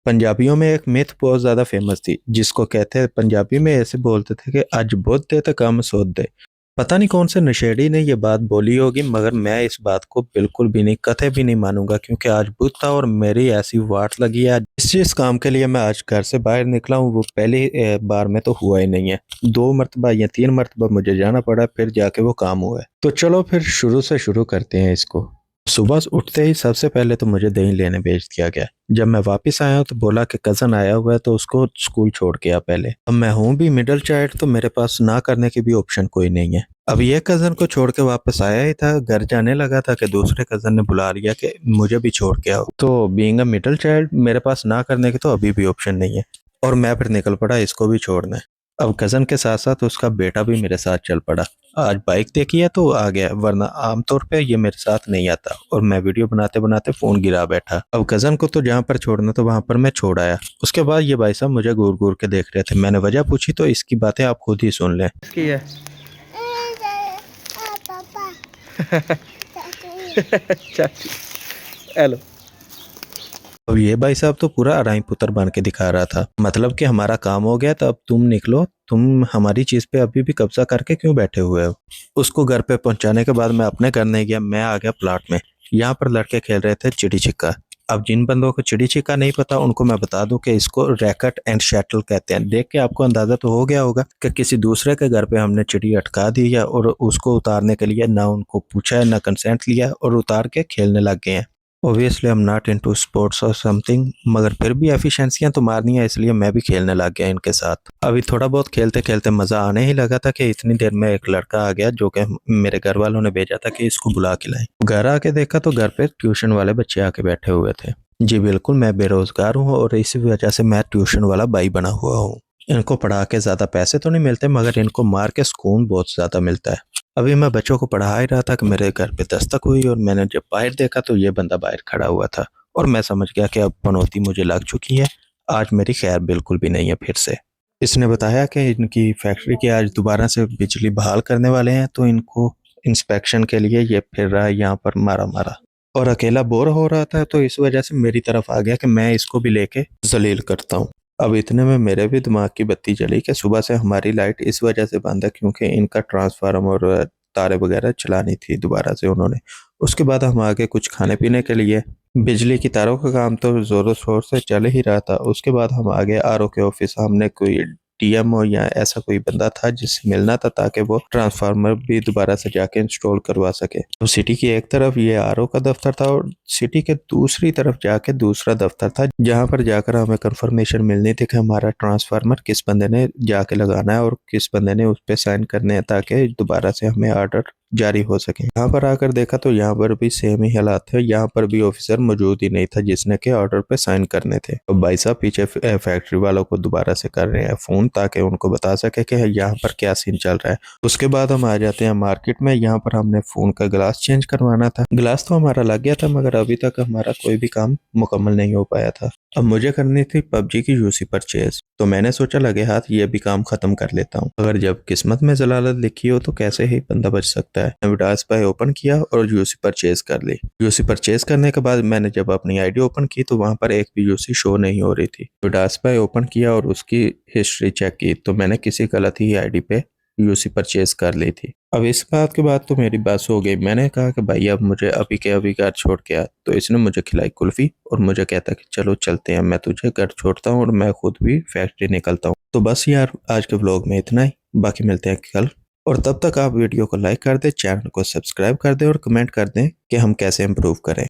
पंजाबियों में एक मिथ बहुत ज़्यादा फेमस थी जिसको कहते हैं, पंजाबी में ऐसे बोलते थे कि आज बुध दे तो कम सोत दे। पता नहीं कौन से नशेड़ी ने ये बात बोली होगी, मगर मैं इस बात को बिल्कुल भी नहीं, कतई भी नहीं मानूंगा, क्योंकि आज बुध था और मेरी ऐसी वाट लगी है। जिस काम के लिए मैं आज घर से बाहर निकला हूँ वो पहली बार में तो हुआ ही नहीं है। 2 मरतबा या 3 मरतबा मुझे जाना पड़ा, फिर जाके वो काम हुआ है। तो चलो फिर शुरू से शुरू करते हैं इसको। सुबह उठते ही सबसे पहले तो मुझे दही लेने भेज दिया गया। जब मैं वापस आया तो बोला कि कज़न आया हुआ है तो उसको स्कूल छोड़ के आ पहले। अब मैं हूँ भी मिडिल चाइल्ड, तो मेरे पास ना करने की भी ऑप्शन कोई नहीं है। अब ये कज़न को छोड़ के वापस आया ही था, घर जाने लगा था कि दूसरे कज़न ने बुला लिया कि मुझे भी छोड़ के आओ। तो बीइंग अ मिडिल चाइल्ड मेरे पास ना करने की तो अभी भी ऑप्शन नहीं है, और मैं फिर निकल पड़ा इसको भी छोड़ना है। अब कज़न के साथ साथ उसका बेटा भी मेरे साथ चल पड़ा। आज बाइक देखी है तो आ गया, वरना आमतौर पे ये मेरे साथ नहीं आता, और मैं वीडियो बनाते बनाते फोन गिरा बैठा। अब कज़न को तो जहाँ पर छोड़ना था वहां पर मैं छोड़ आया। उसके बाद ये भाई साहब मुझे घूर घूर के देख रहे थे। मैंने वजह पूछी तो इसकी बातें आप खुद ही सुन लें। इसकी है चाची। हेलो। अब ये भाई साहब तो पूरा अराई पुत्र बन के दिखा रहा था, मतलब कि हमारा काम हो गया तो अब तुम निकलो, तुम हमारी चीज पे अभी भी कब्जा करके क्यों बैठे हुए हो। उसको घर पे पहुंचाने के बाद मैं अपने घर नहीं गया, मैं आ गया प्लाट में। यहाँ पर लड़के खेल रहे थे चिड़ी छिक्का। अब जिन बंदों को चिड़ी छिक्का नहीं पता उनको मैं बता दूं कि इसको रैकेट एंड शटल कहते हैं। देख के आपको अंदाजा तो हो गया होगा कि किसी दूसरे के घर पे हमने चिड़ी अटका दी है और उसको उतारने के लिए ना उनको पूछा है ना कंसेंट लिया, और उतार के खेलने लग गए हैं। Obviously I am not into sports और समथिंग, मगर फिर भी एफिशिएंसियां तो मारनी है, इसलिए मैं भी खेलने लग गया इनके साथ। अभी थोड़ा बहुत खेलते खेलते मज़ा आने ही लगा था कि इतनी देर में एक लड़का आ गया जो कि मेरे घर वालों ने भेजा था कि इसको बुला के लाएं। घर आके देखा तो घर पे ट्यूशन वाले बच्चे आके बैठे हुए थे। जी बिल्कुल, मैं बेरोजगार हूँ और इसी वजह से मैं ट्यूशन वाला भाई बना हुआ हूँ। इनको पढ़ा के ज़्यादा पैसे तो नहीं मिलते, मगर इनको मार के सुकून बहुत ज़्यादा मिलता है। अभी मैं बच्चों को पढ़ा ही रहा था कि मेरे घर पे दस्तक हुई, और मैंने जब बाहर देखा तो ये बंदा बाहर खड़ा हुआ था, और मैं समझ गया कि अब पनौती मुझे लग चुकी है। आज मेरी खैर बिल्कुल भी नहीं है फिर से। इसने बताया कि इनकी फैक्ट्री की आज दोबारा से बिजली बहाल करने वाले हैं, तो इनको इंस्पेक्शन के लिए ये फिर रहा है यहाँ पर मारा मारा, और अकेला बोर हो रहा था तो इस वजह से मेरी तरफ आ गया कि मैं इसको भी लेके जलील करता हूँ। अब इतने में मेरे भी दिमाग की बत्ती जली कि सुबह से हमारी लाइट इस वजह से बंद है क्योंकि इनका ट्रांसफार्मर और तारे वगैरह चलानी थी दोबारा से उन्होंने। उसके बाद हम आगे कुछ खाने पीने के लिए, बिजली की तारों का काम तो जोरों शोर से चल ही रहा था। उसके बाद हम आगे आरओ के ऑफिस, हमने कोई डीएमओ या ऐसा कोई बंदा था जिससे मिलना था ताकि वो ट्रांसफार्मर भी दोबारा से जाके इंस्टॉल करवा सके। तो सिटी की एक तरफ ये आरओ का दफ्तर था और सिटी के दूसरी तरफ जाके दूसरा दफ्तर था, जहां पर जाकर हमें कंफर्मेशन मिलनी थी कि हमारा ट्रांसफार्मर किस बंदे ने जाके लगाना है और किस बंदे ने उस पर साइन करने हैं ताकि दोबारा से हमें ऑर्डर जारी हो सके। यहाँ पर आकर देखा तो यहाँ पर भी सेम ही हालात थे। यहाँ पर भी ऑफिसर मौजूद ही नहीं था जिसने के ऑर्डर पे साइन करने थे। तो भाई साहब पीछे फैक्ट्री वालों को दोबारा से कर रहे हैं फोन ताकि उनको बता सके कि यहाँ पर क्या सीन चल रहा है। उसके बाद हम आ जाते हैं मार्केट में। यहाँ पर हमने फोन का ग्लास चेंज करवाना था। ग्लास तो हमारा लग गया था, मगर अभी तक हमारा कोई भी काम मुकम्मल नहीं हो पाया था। अब मुझे करनी थी पबजी की यूसी परचेज, तो मैंने सोचा लगे हाथ ये भी काम खत्म कर लेता हूँ। अगर जब किस्मत में जलालत लिखी हो तो कैसे ही बंदा बच सकता है। विडास पाई ओपन किया और यूसी परचेज कर ली। यूसी परचेज करने के बाद मैंने जब अपनी आईडी ओपन की तो वहां पर एक भी यूसी शो नहीं हो रही थी। विडास पाई ओपन किया और उसकी हिस्ट्री चेक की तो मैंने किसी गलत ही आईडी पे यूसी परचेज कर ली थी। अब इस बात के बाद तो मेरी बस हो गई। मैंने कहा कि भाई अब मुझे अभी के अभी घर छोड़ के आ, तो इसने मुझे खिलाई कुल्फी और मुझे कहता कि चलो चलते हैं, मैं तुझे घर छोड़ता हूँ और मैं खुद भी फैक्ट्री निकलता हूँ। तो बस यार आज के व्लॉग में इतना ही, बाकी मिलते हैं कल। और तब तक आप वीडियो को लाइक कर दें, चैनल को सब्सक्राइब कर दें और कमेंट कर दें कि हम कैसे इम्प्रूव करें।